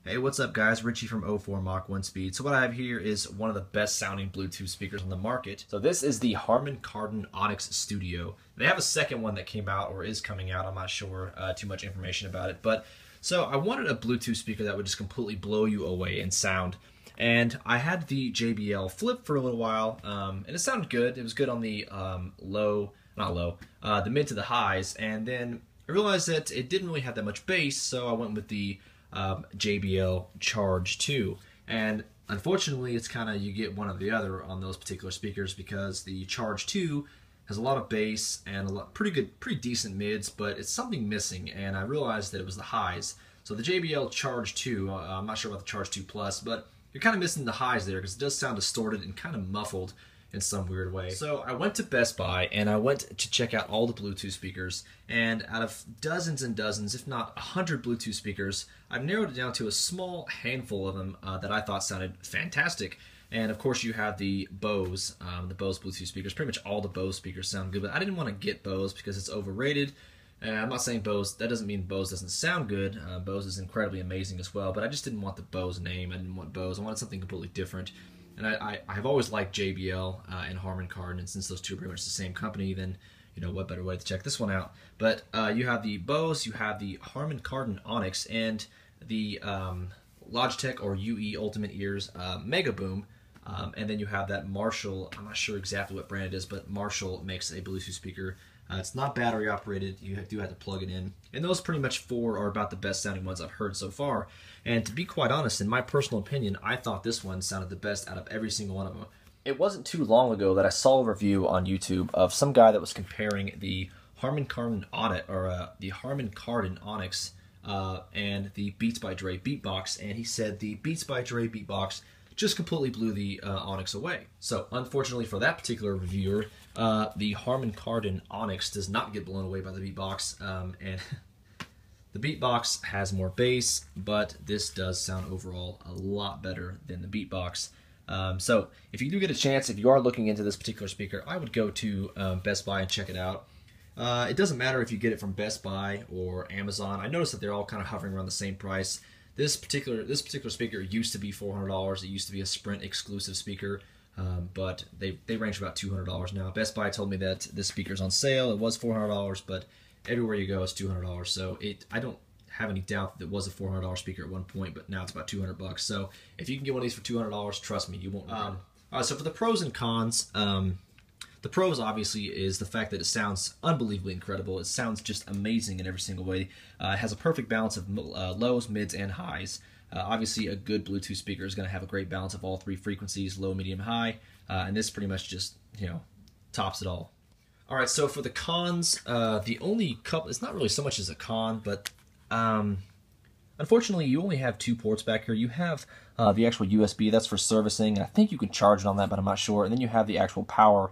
Hey, what's up guys? Richie from 04 Mach 1 Speed. So what I have here is one of the best sounding Bluetooth speakers on the market. So this is the Harman Kardon Onyx Studio. They have a second one that came out or is coming out. I'm not sure too much information about it. But so I wanted a Bluetooth speaker that would just completely blow you away in sound. And I had the JBL Flip for a little while, and it sounded good. It was good on the the mid to the highs. And then I realized that it didn't really have that much bass, so I went with the JBL Charge 2, and unfortunately it's kind of you get one or the other on those particular speakers, because the Charge 2 has a lot of bass and a lot pretty decent mids, but it's something missing, and I realized that it was the highs. So the JBL Charge 2, I'm not sure about the Charge 2 Plus, but you're kind of missing the highs there because it does sound distorted and kind of muffled in some weird way. So I went to Best Buy and I went to check out all the Bluetooth speakers, and out of dozens and dozens, if not 100 Bluetooth speakers, I've narrowed it down to a small handful of them that I thought sounded fantastic. And of course you have the Bose Bluetooth speakers. Pretty much all the Bose speakers sound good, but I didn't want to get Bose because it's overrated. I'm not saying Bose, that doesn't mean Bose doesn't sound good. Bose is incredibly amazing as well, but I just didn't want the Bose name. I didn't want Bose. I wanted something completely different. And I've always liked JBL and Harman Kardon, and since those two are pretty much the same company, then you know what better way to check this one out. But you have the Bose, you have the Harman Kardon Onyx, and the Logitech or UE Ultimate Ears Mega Boom, and then you have that Marshall. I'm not sure exactly what brand it is, but Marshall makes a Bluetooth speaker. It's not battery operated. You do have to plug it in. And those pretty much four are about the best sounding ones I've heard so far. And to be quite honest, in my personal opinion, I thought this one sounded the best out of every single one of them. It wasn't too long ago that I saw a review on YouTube of some guy that was comparing the Harman Kardon Onyx and the Beats by Dre Beatbox, and he said the Beats by Dre Beatbox just completely blew the Onyx away. So unfortunately for that particular reviewer, the Harman Kardon Onyx does not get blown away by the Beatbox, and the Beatbox has more bass, but this does sound overall a lot better than the Beatbox. So if you do get a chance, if you are looking into this particular speaker, I would go to Best Buy and check it out. It doesn't matter if you get it from Best Buy or Amazon. I noticed that they're all kind of hovering around the same price. This particular speaker used to be $400. It used to be a Sprint exclusive speaker, but they range about $200 now. Best Buy told me that this speaker's on sale. It was $400, but everywhere you go it's $200. So I don't have any doubt that it was a $400 speaker at one point, but now it's about $200. So if you can get one of these for $200, trust me, you won't regret it. All right, so for the pros and cons, the pros obviously is the fact that it sounds unbelievably incredible. It sounds just amazing in every single way. It has a perfect balance of lows, mids, and highs. Obviously, a good Bluetooth speaker is going to have a great balance of all three frequencies, low, medium, high, and this pretty much just, tops it all. All right, so for the cons, the only couple, it's not really so much as a con, but unfortunately, you only have two ports back here. You have the actual USB, that's for servicing. I think you can charge it on that, but I'm not sure. And then you have the actual power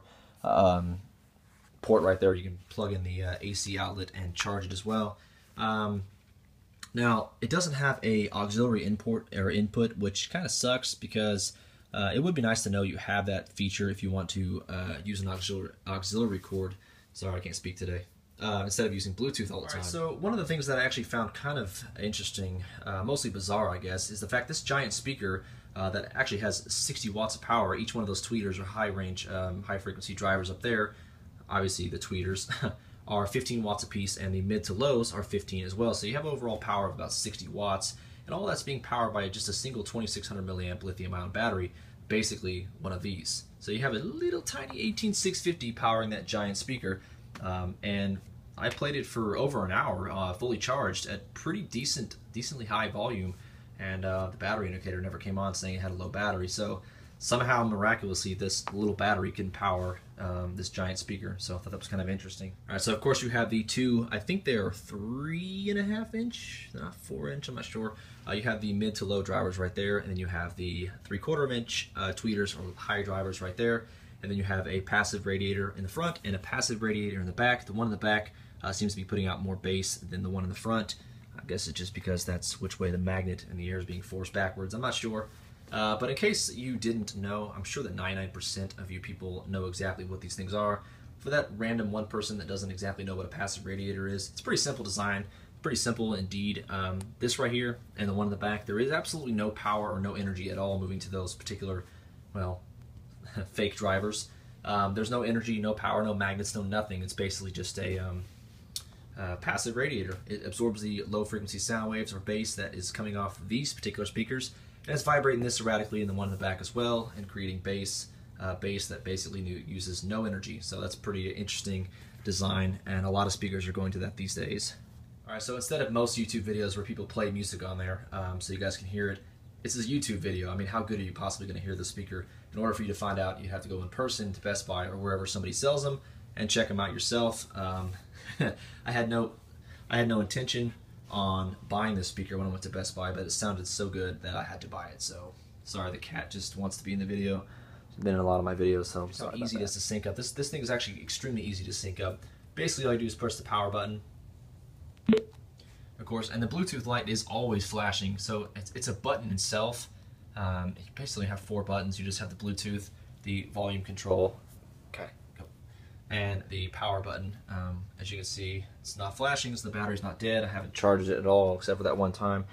port right there. You can plug in the AC outlet and charge it as well. Now, it doesn't have a auxiliary input, which kind of sucks, because it would be nice to know you have that feature if you want to use an auxiliary cord. Sorry, I can't speak today. Instead of using Bluetooth all the time. So one of the things that I actually found kind of interesting, mostly bizarre I guess, is the fact this giant speaker that actually has 60 watts of power. Each one of those tweeters or high range, high frequency drivers up there, obviously the tweeters, are 15 watts a piece, and the mid to lows are 15 as well. So you have overall power of about 60 watts, and all that's being powered by just a single 2600 milliamp lithium ion battery, basically one of these. So you have a little tiny 18650 powering that giant speaker, and I played it for over an hour, fully charged at pretty decently high volume, and the battery indicator never came on saying it had a low battery. So somehow, miraculously, this little battery can power this giant speaker. So I thought that was kind of interesting. All right, so of course you have the two, I think they're 3.5 inch, not 4 inch, I'm not sure. You have the mid to low drivers right there, and then you have the 3/4 inch tweeters or high drivers right there. And then you have a passive radiator in the front and a passive radiator in the back. The one in the back seems to be putting out more bass than the one in the front. I guess it's just because that's which way the magnet in the air is being forced backwards. I'm not sure. But in case you didn't know, I'm sure that 99% of you people know exactly what these things are. For that random one person that doesn't exactly know what a passive radiator is, it's a pretty simple design. pretty simple indeed. This right here and the one in the back, there is absolutely no power or no energy at all moving to those particular, well, fake drivers. There's no energy, no power, no magnets, no nothing. It's basically just a passive radiator. It absorbs the low frequency sound waves or bass that is coming off these particular speakers, and it's vibrating this erratically in the one in the back as well, and creating bass that basically uses no energy. So that's pretty interesting design, and a lot of speakers are going to that these days. Alright, so instead of most YouTube videos where people play music on there so you guys can hear it, it's a YouTube video. I mean, how good are you possibly going to hear the speaker? In order for you to find out, you have to go in person to Best Buy or wherever somebody sells them and check them out yourself. I had no intention on buying this speaker when I went to Best Buy, but it sounded so good that I had to buy it. So sorry, the cat just wants to be in the video. It's been in a lot of my videos, so I'm sorry. How easy it is to sync up. This thing is actually extremely easy to sync up. Basically, all you do is push the power button, of course, and the Bluetooth light is always flashing. So it's a button itself. You basically have 4 buttons. You just have the Bluetooth, the volume control, and the power button. As you can see, it's not flashing, so the battery's not dead. I haven't charged it at all, except for that one time.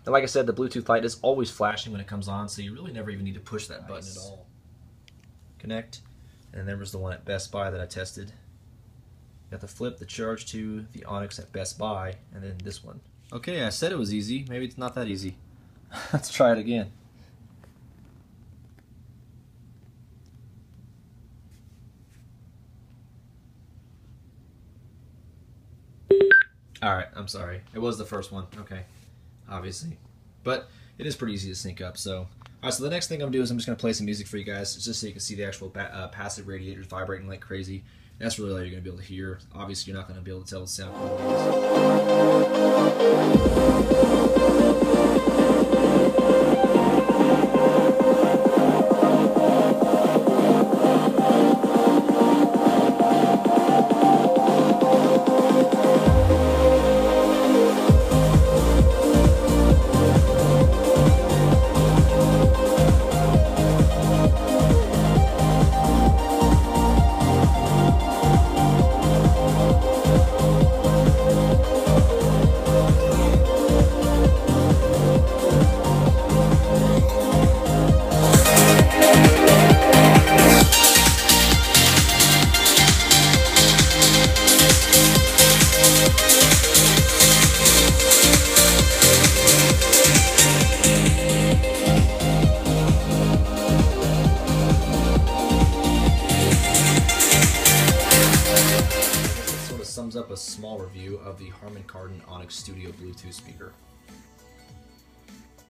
And like I said, the Bluetooth light is always flashing when it comes on, so you really never even need to push that button at all. Connect, and there was the one at Best Buy that I tested. Got the flip, the charge to the Onyx at Best Buy, and then this one. Okay, I said it was easy. Maybe it's not that easy. Let's try it again. Alright, I'm sorry. It was the first one. Okay, obviously. But it is pretty easy to sync up. So, alright, so the next thing I'm going to do is I'm just going to play some music for you guys, just so you can see the actual passive radiators vibrating like crazy. That's really all you're going to be able to hear. Obviously, you're not going to be able to tell the sound sums up a small review of the Harman Kardon Onyx Studio Bluetooth speaker.